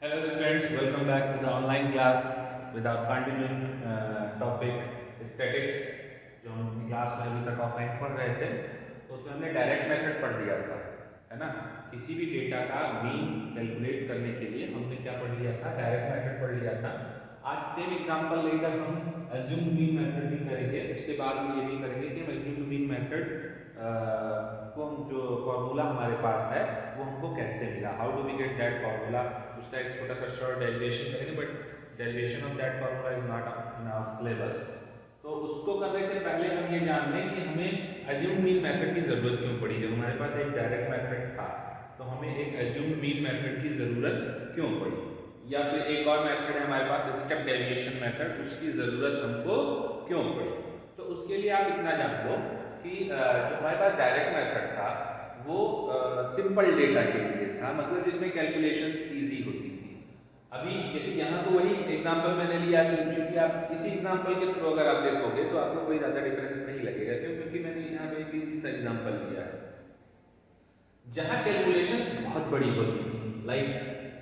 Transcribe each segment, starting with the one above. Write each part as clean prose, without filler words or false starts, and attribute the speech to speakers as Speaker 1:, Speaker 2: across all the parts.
Speaker 1: Hello students, welcome back to the online class with our continuing topic statics। जो हम अपनी class में अभी तक ऑफलाइन पढ़ रहे थे तो उसमें हमने डायरेक्ट मेथड पढ़ लिया था, है ना। किसी भी डेटा का मीन कैलकुलेट करने के लिए हमने क्या पढ़ लिया था, डायरेक्ट मेथड पढ़ लिया था। आज सेम एग्जांपल लेकर हम अज्यूम्ड मीन मेथड भी करेंगे। उसके बाद हम ये भी करेंगे कि हम अज्यूम्ड मीन मेथड को हम जो फॉर्मूला हमारे पास है वो हमको कैसे मिला, how do we get that formula. उसका एक छोटा सा शॉर्ट डेरिवेशन करेंगे, but derivation of that formula is not in our syllabus. तो उसको करने से पहले हम ये जान लें कि हमें अज्यूम्ड मीन मेथड की जरूरत क्यों पड़ी। जब हमारे पास एक डायरेक्ट मेथड था तो हमें एक अज्यूम्ड मीन मेथड की जरूरत क्यों पड़ी, या फिर एक और मेथड है हमारे पास स्टेप डेविएशन मेथड, उसकी जरूरत हमको क्यों पड़ी। तो उसके लिए आप इतना जान लो कि जो हमारे पास डायरेक्ट मेथड था वो सिंपल डेटा के लिए था, मतलब जिसमें कैलकुलेशंस इजी होती थी। अभी जैसे यहाँ तो वही एग्जांपल मैंने लिया कि क्योंकि आप इसी एग्जांपल के थ्रू अगर आप देखोगे तो आपको कोई ज़्यादा डिफरेंस नहीं लगेगा, क्यों? क्योंकि मैंने यहाँ पे एक इजी सा एग्जांपल लिया है जहाँ कैलकुलेशंस बहुत बड़ी होती थी। लाइक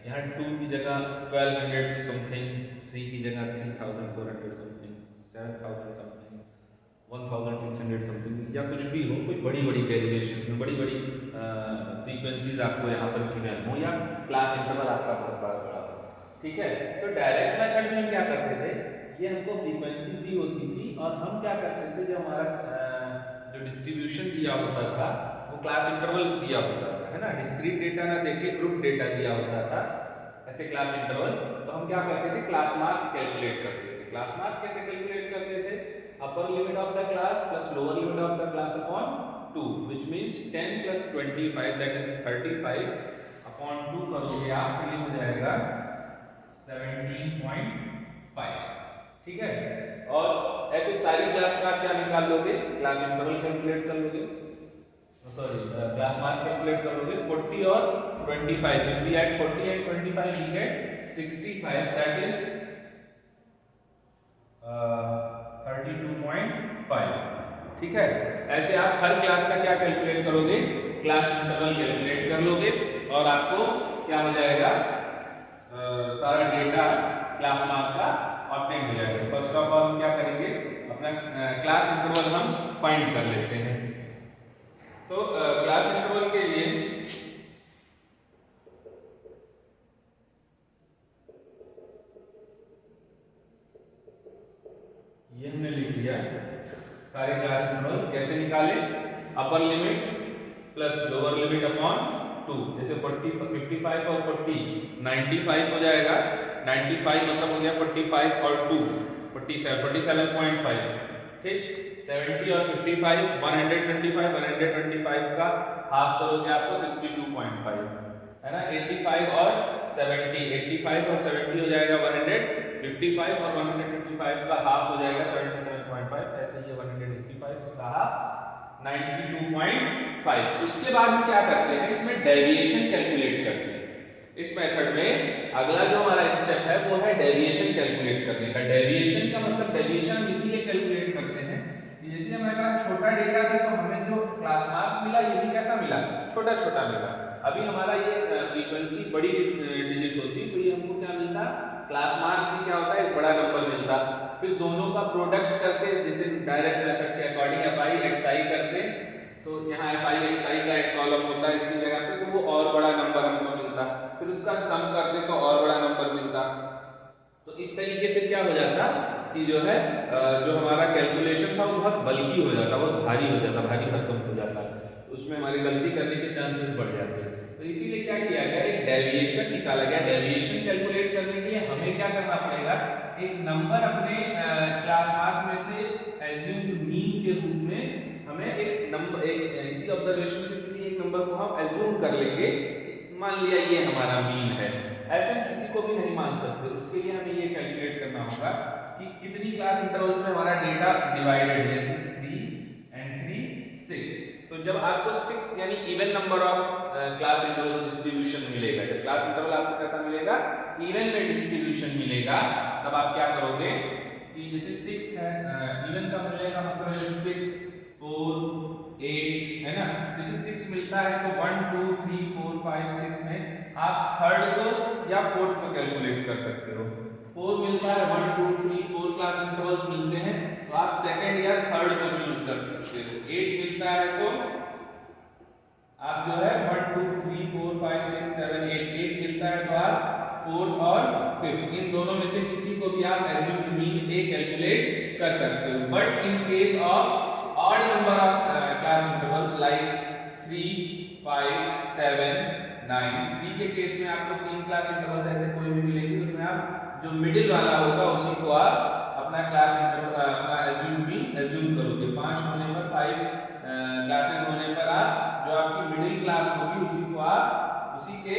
Speaker 1: यहाँ 2 की जगह 1200 समथिंग, 3 की जगह 3400 समथिंग, 7000 समथिंग, 1600 समथिंग, या कुछ भी हो, कोई बड़ी बड़ी डेरिवेशन में बड़ी बड़ी फ्रीक्वेंसीज आपको यहाँ पर गिवन हो, या क्लास इंटरवल आपका बहुत बड़ा हो, ठीक है। तो डायरेक्ट मेथड में हम क्या करते थे, ये हमको फ्रीक्वेंसी दी होती थी और हम क्या करते थे, जो हमारा जो डिस्ट्रीब्यूशन दिया होता था वो क्लास इंटरवल दिया होता था, है ना। डिस्क्रीट डेटा ना देके ग्रुप डेटा दिया होता था ऐसे क्लास इंटरवल, तो हम क्या करते थे, क्लास मार्क कैलकुलेट करते थे। क्लास मार्क कैसे कैलकुलेट करते थे, upper limit of the class plus lower limit of the class upon 2, which means 10 plus 25 that is 35 upon 2 करोगे आप तो ये हो जाएगा 17.5, ठीक है। और ऐसे सारी क्लास का क्या निकाल लोगे, क्लास इंटरवल कैलकुलेट कर लोगे, सॉरी क्लास मार्क कैलकुलेट कर लोगे। 40 और 25, if we add 40 and 25 we get 65, that is 32.5, ठीक है। ऐसे आप हर क्लास का क्या कैलकुलेट करोगे, क्लास इंटरवल कैलकुलेट कर लोगे और आपको क्या हो जाएगा, सारा डेटा क्लास मार्क का ऑब्टेन हो जाएगा। फर्स्ट ऑफ ऑल हम क्या करेंगे, अपना क्लास इंटरवल हम फाइंड कर लेते हैं। तो क्लास इंटरवल के लिए ये हमने लिख लिया सारे क्लास इंटरवल्स कैसे निकाले, upper limit plus lower limit upon 2। जैसे 40 55 और 40 95 हो जाएगा, 95 मतलब हो गया 45 और 2 47.5, ठीक। 70 और 55 125, 125 का हाफ करोगे आपको 62.5, है ना। 85 और 70, 85 और 70 हो जाएगा 155 और 155 का हाफ हो जाएगा 77.5, ऐसे ही 185 उसका हाफ 92.5। उसके बाद हम क्या करते हैं, इसमें डेविएशन कैलकुलेट करते हैं। इस मेथड में अगला जो हमारा स्टेप है वो है डेविएशन कैलकुलेट करने का। डेविएशन का मतलब, डेविएशन हम इसीलिए कैलकुलेट करते हैं कि जैसे हमारे पास छोटा डेटा था तो हमें जो क्लास मार्क मिला ये भी कैसा मिला, छोटा छोटा मिला। अभी हमारा ये फ्रीक्वेंसी बड़ी डिजिट होती तो ये हमको क्या मिलता, क्लास मार्क भी क्या होता है, एक बड़ा नंबर मिलता। फिर दोनों का प्रोडक्ट करके, जैसे डायरेक्ट मेथड के अकॉर्डिंग fi xi करते, तो यहाँ fi xi का एक कॉलम होता है इसकी जगह पे, तो वो और बड़ा नंबर हमको मिलता। फिर उसका सम करते तो और बड़ा नंबर मिलता। तो इस तरीके से क्या हो जाता कि जो है जो हमारा कैलकुलेशन था वो बहुत बल्कि हो जाता, बहुत भारी हो जाता, भारी भरकम हो जाता, उसमें हमारी गलती करने के चांसेस बढ़ जाते। तो इसीलिए क्या किया गया, एक डेविएशन निकाला गया। डेविएशन कैलकुलेट करने के लिए हमें क्या करना पड़ेगा, एक नंबर अपने क्लास मार्क में से एज्यूम्ड मीन के रूप में हमें एक नंबर, एक इसी ऑब्जर्वेशन से किसी एक नंबर को हम एज्यूम कर लेंगे, मान लिया ये हमारा मीन है। ऐसे हम किसी को भी नहीं मान सकते, उसके लिए हमें ये कैलकुलेट करना होगा कि कितनी क्लास इंटरवल्स में हमारा डेटा डिवाइडेड है, जैसे 3 and 3 6। तो जब आपको 6 यानी even number of class intervals distribution मिलेगा, जब क्लास इंटरवल आपको कैसा मिलेगा, इवन में डिस्ट्रीब्यूशन मिलेगा, तब आप क्या करोगे कि जैसे 6 है, इवन का मिलेगा मतलब है 6 4 8, है ना। जैसे 6 मिलता है तो 1 2 3 4 5 6 में आप थर्ड को या फोर्थ को कैलकुलेट कर सकते हो। 4 मिलता है, 1 2 3 4 क्लास इंटरवल्स मिलते हैं, तो आप सेकंड या थर्ड को चूज कर सकते हो। 8 मिलता है तो आप जो है 1 2 3 4 5 6 7 8 मिलता है तो आप फोर्थ और फिफ्थ, इन दोनों में से किसी को भी आप एज्यूम्ड मीन ए कैलकुलेट कर सकते हो। But in case of odd number of class intervals like 3 5 7 9, 3 के केस में आपको 3 क्लास इंटरवल्स ऐसे कोई भी मिलेंगे, उसमें आप जो मिडिल वाला होगा उसी को आप अपना क्लास इंटरवल अपना एज्यूम मीन एज्यूम करोगे। 5 होने पर 5 क्लासेस होने पर आप जो आपकी मिडिल क्लास होगी उसी को आप उसी के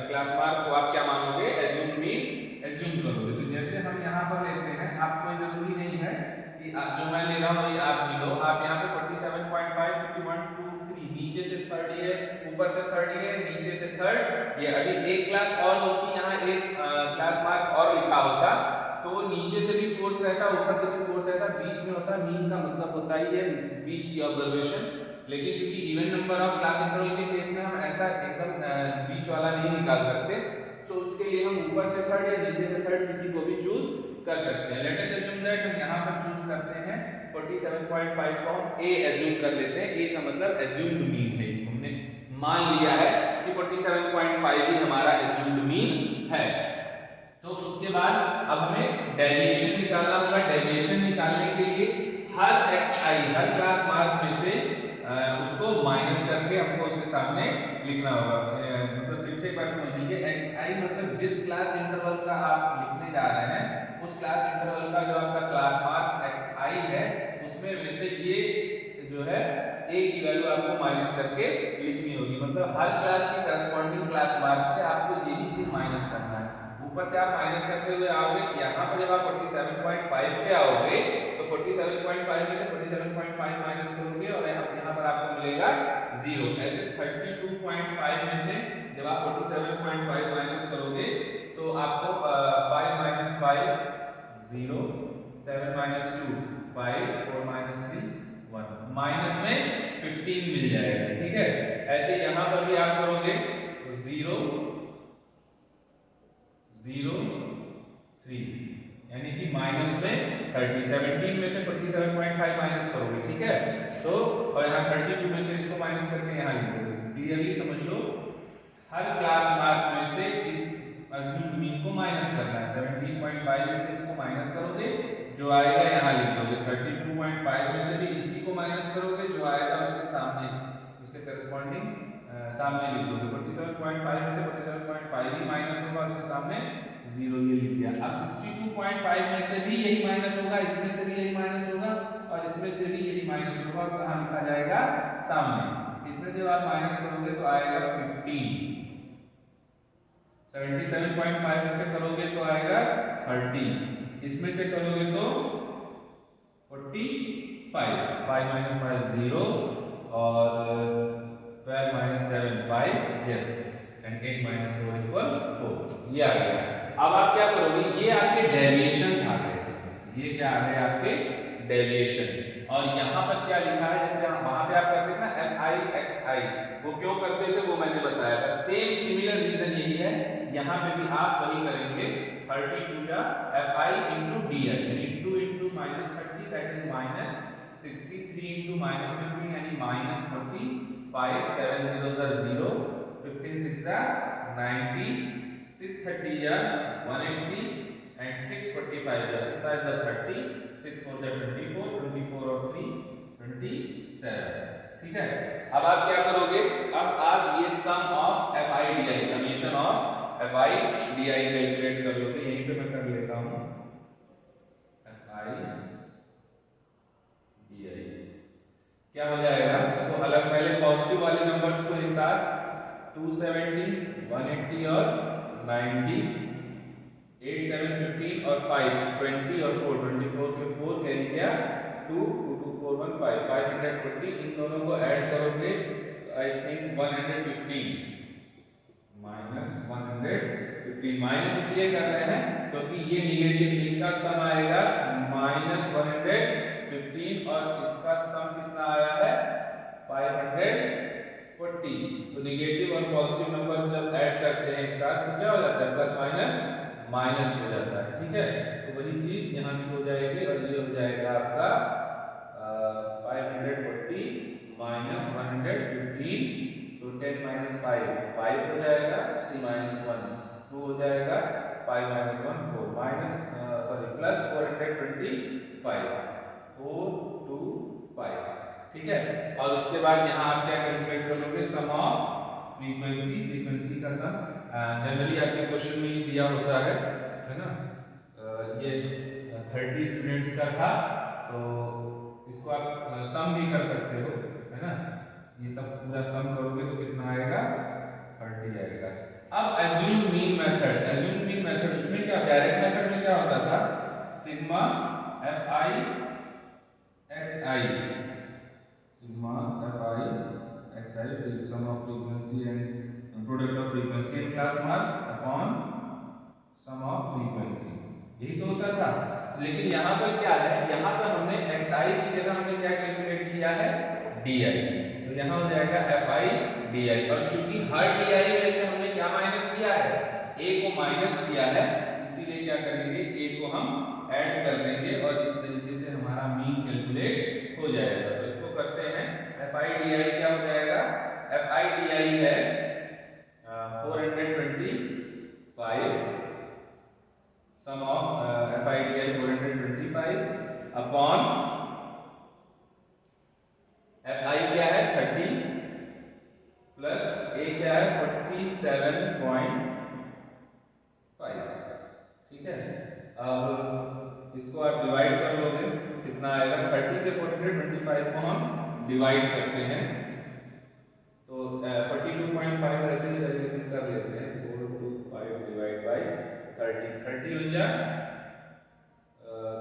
Speaker 1: क्लास मार्क को आप क्या मानोगे, एज्यूम मीन एज्यूम करोगे। तो जैसे हम यहाँ पर लेते हैं, आपको जरूरी नहीं है कि जो मैं ले रहा हूँ वही आप भी लो। आप यहाँ पे 47.5 क्योंकि 1 2 3 नीचे से थर्ड ये, ऊपर से थर्ड ये, नीचे से थर्ड ये। अभी एक क्लास और होती, यहाँ एक क्लास मार्क और लिखा होता तो नीचे से भी फोर्थ रहता, ऊपर से भी फोर्थ रहता, बीच में होता। मीन का मतलब होता ही है बीच की ऑब्जर्वेशन। लेकिन क्योंकि even number of class interval के केस में हम ऐसा एकदम बीच वाला नहीं निकाल सकते, तो उसके लिए हम ऊपर से थर्ड या नीचे से थर्ड किसी को भी चूज कर सकते हैं। लेट अस अज्यूम दैट हम यहाँ पर चूज करते हैं 47.5 को हम ए एज्यूम कर लेते हैं। ए का मतलब एज्यूम्ड मीन है, इसको हमने मान लिया है कि 47.5 ही हमारा एज्यूम्ड मीन है। तो उसके बाद अब हमें डेविएशन निकालना होगा। डेविएशन निकालने के लिए हर xi, हर क्लास मार्क में से उसको माइनस करके हमको उसके सामने लिखना होगा। मतलब फिर से एक बार समझ लीजिए, xi मतलब जिस क्लास इंटरवल का आप लिखने जा रहे हैं उस क्लास इंटरवल का जो आपका क्लास मार्क xi है उसमें में से ये जो है a की वैल्यू आपको माइनस करके लिखनी होगी। मतलब हर क्लास की करस्पॉन्डिंग क्लास मार्क से आपको यही चीज माइनस करना है। ऊपर से आप माइनस करते हुए आओगे, यहाँ पर जब आप 47.5 पे आओगे तो 47.5 में से 47.5 माइनस करोगे और यहाँ पर आपको मिलेगा 0। ऐसे 32.5 में से जब आप 47.5 माइनस करोगे तो आपको 5 माइनस 5 0, 7 माइनस 2 5, 4 माइनस 3 1, माइनस में 15 मिल जाएगा। ठीक है, ऐसे यहाँ पर भी आप करोगे तो 0 0 3 यानी कि माइनस में 30, 17 में से 47.5 माइनस करोगे। ठीक है, तो और यहाँ 32 में से इसको माइनस करके यहाँ लिख दोगे। क्लियरली समझ लो, हर क्लास मार्क में से इस अज्यूम्ड मीन को माइनस करना है। 17.5 में से इसको माइनस करोगे, जो आएगा यहाँ लिख दोगे। 32.5 में से भी इसी को माइनस करोगे, जो आएगा उसके सामने उसके करस्पॉन्डिंग सामने लिख दोगे। 47.5 में से 47.5 ही माइनस होगा, उसके सामने 0 ये लिख दिया। अब 62.5 में से भी यही माइनस होगा, इसमें से भी यही माइनस होगा और इसमें से भी यही माइनस होगा। कहाँ लिखा जाएगा, सामने। इसमें जब आप माइनस करोगे तो आएगा 15। 77.5 में से करोगे तो आएगा 30, इसमें से करोगे तो 45, 5 माइनस 5 0 और 12 minus 7 5, yes, and 8 minus 4 equal 4। ये आ गया। अब आप क्या करोगे, ये आपके डेविएशंस आ गए। ये क्या आ गए, आपके डेविएशन। और यहाँ पर क्या लिखा है, जैसे हम वहां पे आप करते थे ना fi xi, वो क्यों करते थे वो मैंने बताया था। सेम सिमिलर रीजन यही है, यहाँ पे भी आप वही करेंगे। 32 या fi into di यानी 2 into minus 30 that is minus 63 into minus 15 यानी minus 45, 7 zeros are 0, 15 6 are 90, 630 are 180 and 645 the 6 are the 30, 6 4 the 24, 24 और 3 27। ठीक है, अब आप क्या करोगे, अब आप ये sum of fi di, summation of fi di calculate कर लोगे। यहीं पे मैं कर लेता हूँ fi di क्या हो जाएगा, इसको अलग पहले पॉजिटिव वाले नंबर्स को एक साथ 270, 180 और 90, 8 7 15 और 5 20 और 4 24 के 4 कैरी किया 2 2 2 4 1 5 540। इन दोनों को ऐड करोगे आई थिंक 115 माइनस 115। माइनस इसलिए कर रहे हैं क्योंकि ये निगेटिव, इनका सम आएगा माइनस 115 और इसका सम कितना आया है 540। 40। तो नेगेटिव और पॉजिटिव नंबर जब ऐड करते हैं एक साथ तो क्या हो जाता है, प्लस माइनस माइनस हो जाता है। ठीक है, तो वही चीज यहाँ भी हो जाएगी और ये हो जाएगा आपका 540 माइनस 115, तो 10 माइनस 5 हो जाएगा, 3 माइनस 1 2 हो जाएगा, 5 माइनस 1 4 माइनस प्लस 425 425। ठीक है, और उसके बाद यहाँ आप क्या कैलकुलेट करोगे, सम ऑफ फ्रीक्वेंसी का सम। जनरली आपके क्वेश्चन में ये दिया होता है ना। ये 30 स्टूडेंट्स का था, तो इसको आप सम भी कर सकते हो, है ना। ये सब पूरा सम करोगे तो कितना आएगा, 30 आएगा। अब एज्यूम मीन मेथड, उसमें क्या, डायरेक्ट मेथड में क्या होता था, sigma fi xi, sigma fi xi, sum of frequency and product of frequency and class mark upon sum of frequency, यही तो होता था। लेकिन यहाँ पर क्या है, यहाँ पर हमने xi की जगह हमने क्या कैलकुलेट किया है, di, तो यहाँ हो जाएगा fi di, और चूंकि हर di में से हमने क्या माइनस किया है, a को माइनस किया है, इसीलिए क्या करेंगे, a को हम ऐड कर देंगे और इस तरीके से हमारा मीन कैलकुलेट हो जाएगा। तो इसको करते हैं, fi di क्या हो जाएगा, fi di है 425, sum of fi di 425 upon fi क्या है 30 प्लस a क्या है 47.5। ठीक है, अब इसको आप डिवाइड कर लोगे, कितना आएगा, 30 से 425 को हम डिवाइड करते हैं तो 42.5 ऐसे ही कर लेते हैं, 425 डिवाइड बाय 30 हो जाए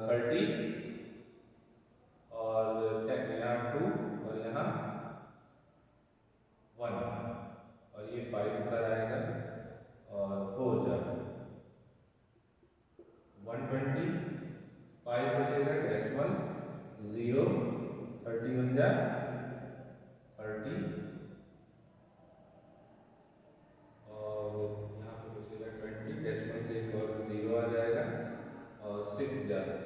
Speaker 1: 30 और यहाँ 2 और यहाँ 1 और ये 5 होता रहेगा और 4 जाएगा 120, 5 बचेगा, डेसिमल 0, 30 बन जाए 30 और यहाँ पे बचेगा 20, डेसिमल से एक और 0 आ जाएगा और 6 जाएगा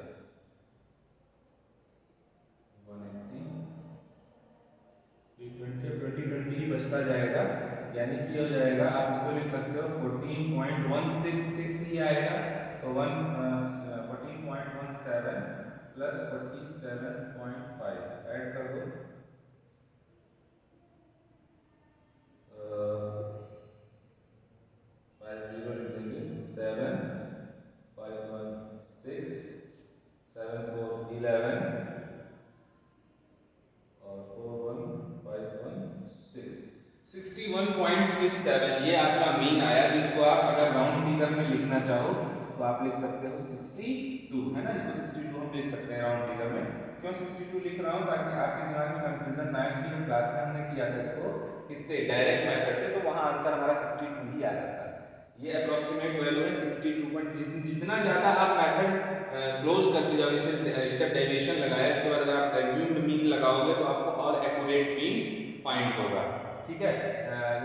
Speaker 1: 180, 20 ही बचता जाएगा, यानी कि हो जाएगा, आप इसको लिख सकते हो 14.166 ही आएगा, तो 14.17 प्लस 47.5 ऐड कर दो, 50 लिख देंगे, 7 5 1 6 7 4 11 और 4 1 5 1 6 61.67 ये आपका मीन आया, जिसको आप अगर राउंड फिगर में लिखना चाहो तो आप लिख सकते हो 62, है ना। इसको 62 हम लिख सकते हैं राउंड फिगर में। क्यों 62 लिख रहा हूँ, ताकि आपके दिमाग में कंफ्यूजन ना आए, कि क्लास में हमने किया था इसको किससे, डायरेक्ट मेथड से, तो वहाँ आंसर हमारा 62 ही आया था। ये अप्रोक्सीमेट वैल्यू है 62, बट जितना ज़्यादा आप मेथड क्लोज करते जाओगे, जैसे स्टेप डेविएशन लगाया, इसके बाद अगर आप एज्यूम्ड मीन लगाओगे तो आपको और एक्यूरेट मीन फाइंड होगा। ठीक है,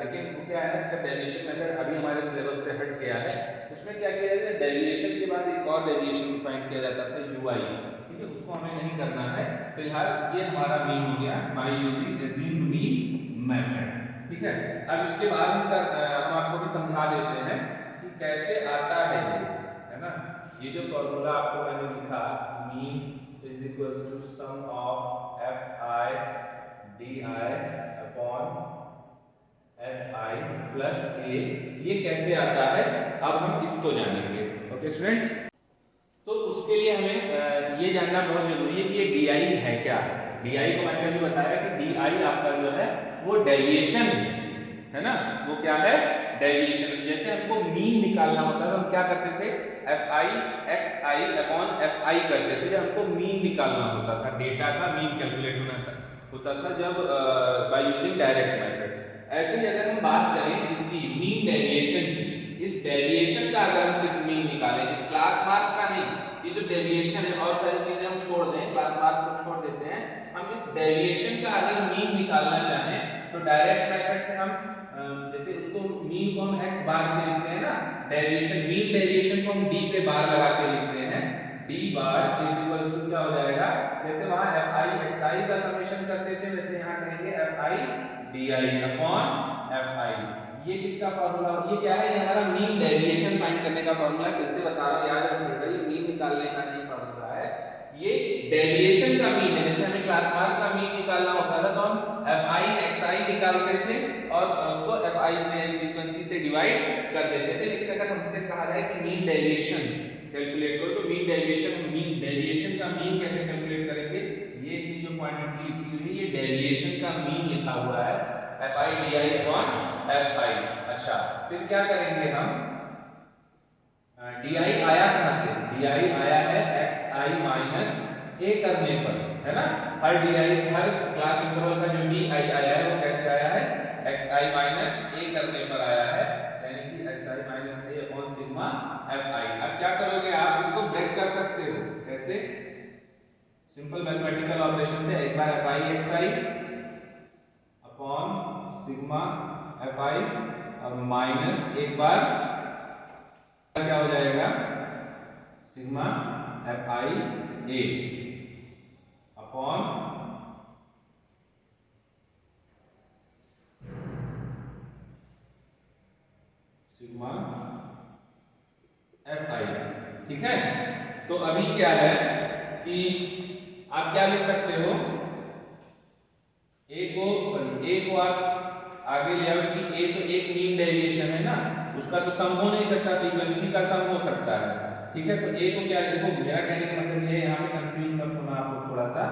Speaker 1: लेकिन वो क्या है ना, स्टेप डेविएशन मेथड अभी हमारे सिलेबस से हट गया है। उसमें क्या किया जाता है, डेविएशन के बाद एक और डेविएशन फाइंड किया जाता था, ui। ठीक है, उसको हमें नहीं करना है फिलहाल। ये हमारा मीन हो गया by using assumed mean method. ठीक है, अब इसके बाद हम आपको भी समझा देते हैं कि कैसे आता है ये, है ना। ये जो फॉर्मूला आपको मैंने लिखा, mean is equals to sum of fi di upon fi plus a, ये कैसे आता है अब हम इसको जानेंगे। ओके स्टूडेंट्स, तो उसके लिए हमें ये जानना बहुत जरूरी है कि ये di है क्या। di को मैंने अभी बताया कि di आपका जो है वो डेविएशन है ना, वो क्या है, डेविएशन। जैसे हमको मीन निकालना होता है तो हम क्या करते थे, fi xi अपॉन fi करते थे, जब हमको मीन निकालना होता था, डेटा का मीन कैलकुलेट होता था जब बाय यूजिंग डायरेक्ट मेथड। ऐसे ही अगर हम बात करें इसकी मीन डेविएशन की, इस डेविएशन का अगर हम सिर्फ मीन निकालें, इस क्लास मार्क का नहीं, ये जो डेविएशन है और सारी चीजें हम छोड़ दें, क्लास मार्क को छोड़ देते हैं, हम इस डेविएशन का अगर मीन निकालना चाहें तो तो डायरेक्ट मेथड से हम जैसे उसको मीन को हम x बार से लिखते हैं ना, डेविएशन मीन डेविएशन को हम d पे बार लगा के लिखते हैं, d bar is equal to क्या हो जाएगा, जैसे वहां fi xi का समेशन करते थे वैसे यहां करेंगे fi di अपॉन fi। ये किसका फार्मूला, ये क्या है, ये हमारा मीन डेविएशन फाइंड करने का फार्मूला है। फिर से बता रहा हूं, याद रखिएगा, ये मीन निकालने का नहीं फार्मूला है, ये डेविएशन का मीन है। जैसे हमें क्लास मार्क का मीन निकालना होता था तो हम fi xi निकालते थे और उसको fi से फ्रीक्वेंसी से डिवाइड कर देते थे। लेकिन अगर हमसे कहा जाए कि मीन डेविएशन कैलकुलेट करो तो मीन डेविएशन का मीन कैसे कैलकुलेट करेंगे, ये जो क्वांटिटी लिखी हुई है ये डेविएशन का मीन लिखा हुआ है fi di अपॉन fi। अच्छा, फिर क्या करेंगे हम, di आया कहां से, di आया है xi माइनस a करने पर, है ना। हर di हर क्लास इंटरवल का जो di आया है वो कैसे आया है, xi माइनस a करने पर आया है, यानी कि xi minus a upon sigma fi। अब क्या करोगे आप, इसको ब्रेक कर सकते हो, कैसे, सिंपल मैथमेटिकल ऑपरेशन से, एक बार fi xi upon sigma fi और माइनस एक बार क्या हो जाएगा, sigma fi a upon sigma fi। ठीक है, तो अभी क्या है कि आप क्या लिख सकते हो, a को आप आगे ले आओ कि a तो एक मीन डेविएशन है ना, उसका तो सम हो नहीं सकता, फ्रीक्वेंसी का सम हो सकता है। ठीक है, तो a को क्या, देखो मेरा कहने का मतलब ये है, यहाँ पे कंफ्यूज मत होना आपको थोड़ा सा,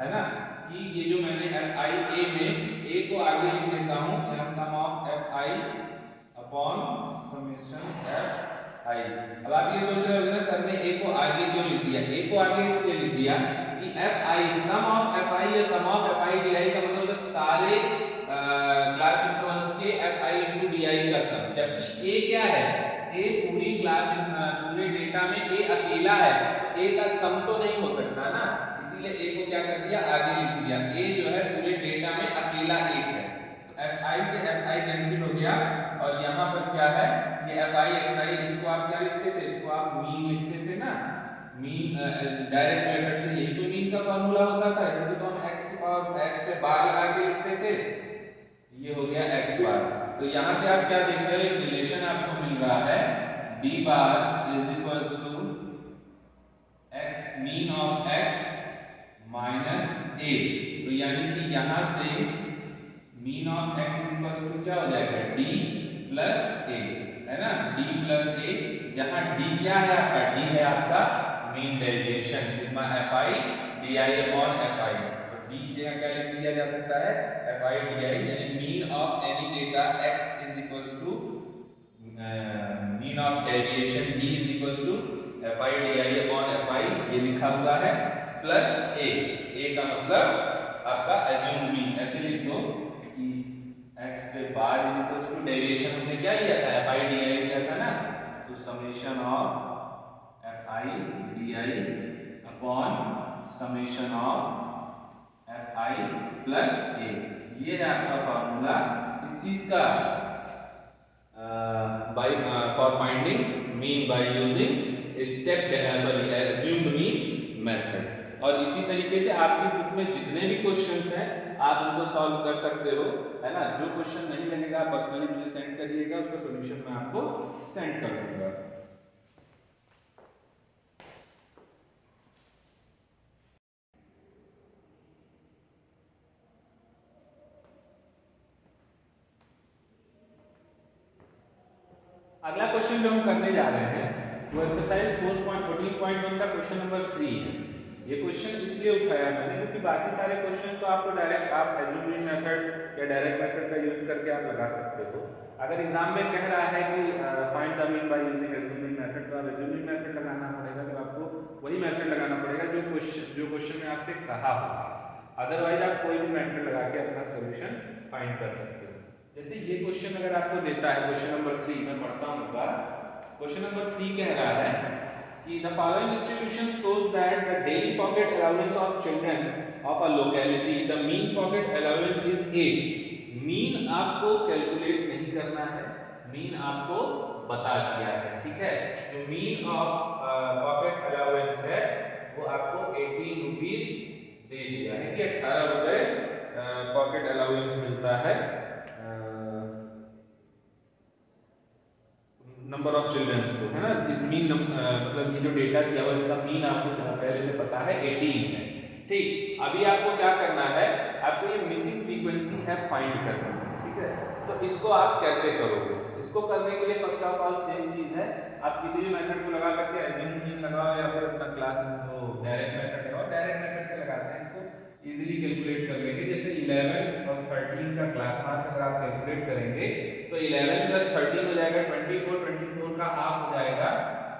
Speaker 1: है ना, कि ये जो मैंने fi a में a को आगे लिख देता हूँ, यहाँ sum of fi upon summation fi। अब आप ये सोच रहे होंगे ना सर ने a को आगे क्यों लिख दिया, a को आगे इसलिए लिख दिया कि fi सम ऑफ fi या सम ऑफ fi di का मतलब है सारे क्लास इंटरवल्स के fi into di का सम, जबकि a क्या है, a पूरी क्लास पूरे डेटा में a अकेला है, तो a का सम तो नहीं हो सकता ना, इसीलिए a को क्या कर दिया, आगे लिख दिया। a जो है पूरे डेटा में अकेला एक है, तो fi से fi कैंसिल हो गया और यहाँ पर क्या है, ये fi xi, इसको आप क्या लिखते थे, इसको आप मीन लिखते थे ना, मीन डायरेक्ट मेथड से यही तो मीन का फार्मूला होता था, इसलिए तो हम x की पावर x पे बार लगा के लिखते थे, ये हो गया x बार। तो यहाँ से आप क्या देख रहे हो, एक रिलेशन आपको मिल रहा है, d bar is equals to x mean of x minus a। तो यानी कि यहाँ से mean of x is equals to क्या हो जाएगा, d प्लस a, है ना, d प्लस a, जहाँ d क्या है आपका, d है आपका mean deviation sigma fi di upon fi। तो d की जगह क्या लिख दिया जा सकता है, fi di, यानी mean of any data x is equals to mean of deviation d is equals to fi di upon fi, ये लिखा हुआ है, प्लस a का मतलब आपका एज्यूम्ड मीन, ऐसे लिख दो कि x पे bar is equals to deviation हमने क्या लिया था, fi di लिया था ना, तो summation of fi di upon summation of fi plus a, ये है आपका फार्मूला इस चीज का, by for finding mean by using step assumed mean method. और इसी तरीके से आपकी बुक में जितने भी क्वेश्चंस हैं आप उनको सॉल्व कर सकते हो, है ना। जो क्वेश्चन नहीं लगेगा आप पर्सनली मुझे सेंड करिएगा, उसका सॉल्यूशन मैं आपको सेंड कर दूंगा। अगला क्वेश्चन जो हम करने जा रहे हैं वो एक्सरसाइज 4.14.1 का क्वेश्चन नंबर 3 है। ये क्वेश्चन इसलिए उठाया मैंने क्योंकि बाकी सारे क्वेश्चन तो आपको डायरेक्ट आप एज्यूम्ड मेथड या डायरेक्ट मेथड का यूज करके आप लगा सकते हो। अगर एग्जाम में कह रहा है कि find the mean by using assumed method, तो आप एज्यूम्ड मेथड लगाना पड़ेगा, तो आपको वही मेथड लगाना पड़ेगा जो क्वेश्चन में आपसे कहा होगा, अदरवाइज आप कोई भी मेथड लगा के अपना सोल्यूशन फाइंड कर सकते हो। जैसे ये क्वेश्चन अगर आपको देता है क्वेश्चन नंबर 3, मैं पढ़ता हूँ एक बार। क्वेश्चन नंबर 3 कह रहा है कि the following distribution shows that the daily pocket allowance of children of a locality, the mean pocket allowance is 8, mean आपको कैलकुलेट नहीं करना है, मीन आपको बता दिया है, ठीक है। जो मीन ऑफ पॉकेट अलाउंस है वो आपको 18 रुपीज दे दिया है कि 18 रुपए पॉकेट अलाउंस मिलता है नंबर ऑफ चिल्ड्रंस को, है ना। इस मीन मतलब ये जो डेटा दिया हुआ इसका मीन आपको पहले से पता है 18 है, ठीक। अभी आपको क्या करना है, आपको ये मिसिंग फ्रीक्वेंसी है फाइंड करना है, ठीक है। तो इसको आप कैसे करोगे, इसको करने के लिए फर्स्ट ऑफ ऑल सेम चीज है, आप किसी भी मेथड को लगा सकते हैं, एज्यूम लगाओ या फिर अपना क्लास को डायरेक्ट मेथड लगाओ, डायरेक्ट मेथड से लगाते हैं इसको इजीली कैलकुलेट कर लेंगे। जैसे 11 और 13 का क्लास मार्क अगर आप कैलकुलेट करेंगे तो 11 प्लस 13 हो जाएगा 24, 24 का हाफ हो जाएगा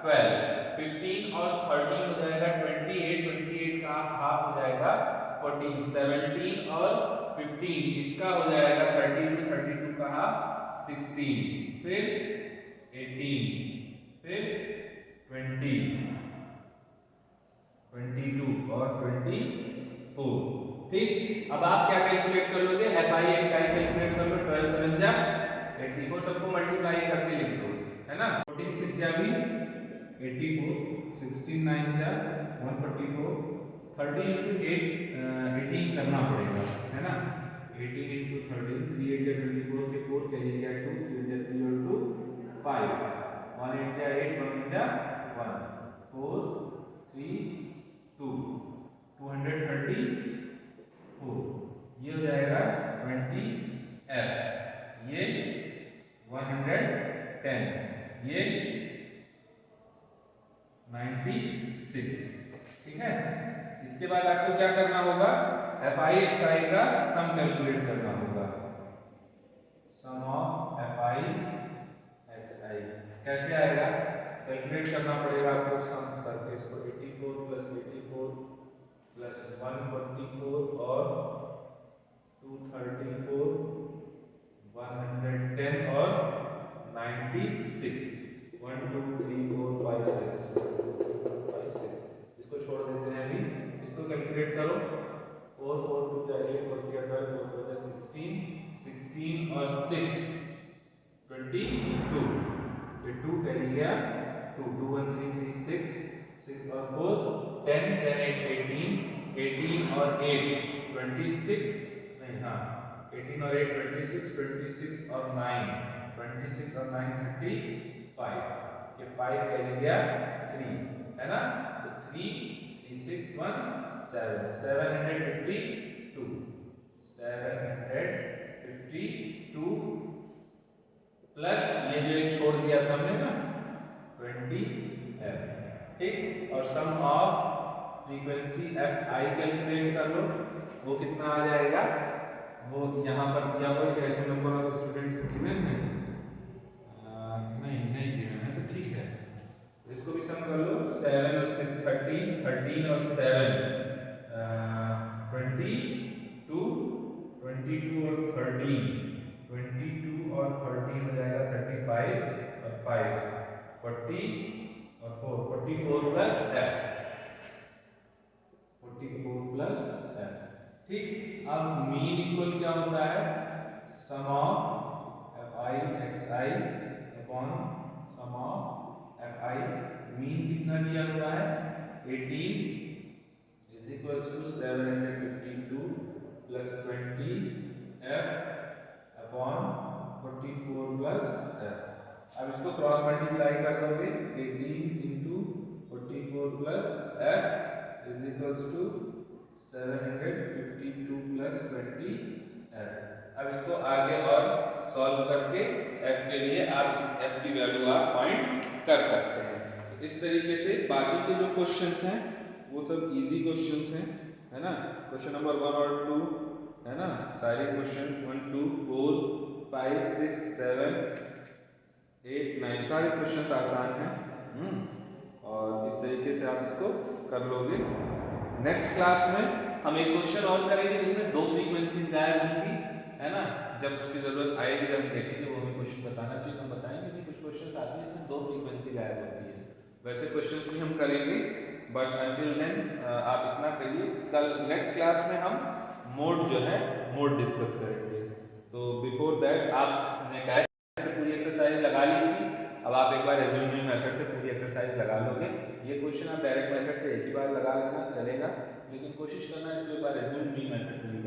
Speaker 1: 12, 15 और 13 हो जाएगा 28, 28 का हाफ हो जाएगा 14, 17 और 15 इसका हो जाएगा 32, 32 का हाफ 16, फिर 18, फिर 20, 22 और 24, ठीक। अब आप क्या कैलकुलेट कर लोगे, FI XI कैलकुलेट कर लो, 12 7 जा 84, सबको मल्टीप्लाई करके लिख दो, है ना। 14 6 जा भी 84, 16 9 जा 144, 30 into 8 18 करना पड़ेगा, है ना। 18 into 13, 3 8 जा 24 के 4 कैरी गया 2, 3 जा 3 और 2 5, 1 8 जा 8, 1 8 जा 1, 4 3 2, 234, ये हो जाएगा 20F, ये 110, ये 96, ठीक है। इसके बाद आपको क्या करना होगा, FI XI का सम कैलकुलेट करना होगा, सम ऑफ FI XI कैसे आएगा, कैलकुलेट करना पड़ेगा आपको सम करके इसको 84 प्लस 84 प्लस 144 और 234, 110 और 96, 1 2 3 4 5 6, 5 6, इसको छोड़ देते हैं अभी, इसको कैलकुलेट करो, 4 4 2 जा 8, 4 3 12, 4 4 जा 16, 16 और 6 22, ये 2 कैरी गया 2, 2 1 3 3 6, 6 और 4 10, 10 8 18, 18 और 8 26, नहीं हाँ 18 और 8 26, 26 और 9 26 और 9 35, ये 5 कैरी गया 3, है ना। तो 3 3 6 1 7, 752, 752 प्लस ये जो एक छोड़ दिया था हमने ना 20F, ठीक। और सम ऑफ फ्रीक्वेंसी FI कैलकुलेट कर लो, वो कितना आ जाएगा, वो यहाँ पर दिया हुआ है, ऐसे नंबर ऑफ स्टूडेंट्स गिवन है, नहीं गिवन है, तो ठीक है, इसको भी सम कर लो, 7 और 6 13, 13 और 7 22, 22 और 13, 22 और 13 हो जाएगा 35 और 5 40 और 4 44 प्लस F, 44 प्लस F, ठीक। अब मीन इक्वल क्या होता है, sum of FI XI upon sum of FI, mean कितना दिया हुआ है 18 is equals to 752 plus 20F upon 44 plus F। अब इसको क्रॉस मल्टीप्लाई कर दोगे, 18 into 44 plus F is equals to 752 plus 20F। अब इसको आगे और सॉल्व करके F के लिए आप इस F की वैल्यू आप फाइंड कर सकते हैं। इस तरीके से बाकी के जो क्वेश्चंस हैं वो सब इजी क्वेश्चंस हैं, है ना। क्वेश्चन नंबर 1 और 2, है ना, सारे क्वेश्चन 1 2 4 5 6 7 8 9 सारे क्वेश्चंस आसान हैं, और इस तरीके से आप इसको कर लोगे। नेक्स्ट क्लास में हम एक क्वेश्चन और करेंगे जिसमें 2 फ्रीक्वेंसीज गायब होंगी, है ना। जब उसकी जरूरत आएगी, जब हम देखेंगे, वो हमें क्वेश्चन बताना चाहिए, हम बताएंगे कि कुछ क्वेश्चंस आते हैं जिसमें 2 फ्रीक्वेंसी गायब होती है, वैसे क्वेश्चंस भी हम करेंगे। बट अंटिल देन आप इतना करिए, कल नेक्स्ट क्लास में हम मोड जो है मोड डिस्कस करेंगे। तो बिफोर दैट आपने डायरेक्ट से पूरी एक्सरसाइज लगा ली थी, अब आप एक बार एज्यूमिंग मेथड से पूरी एक्सरसाइज लगा लोगे। ये क्वेश्चन आप डायरेक्ट मेथड से एक ही बार लगा लेना चलेगा, लेकिन कोशिश करना इसको एक बार एज्यूमिंग मेथड से भी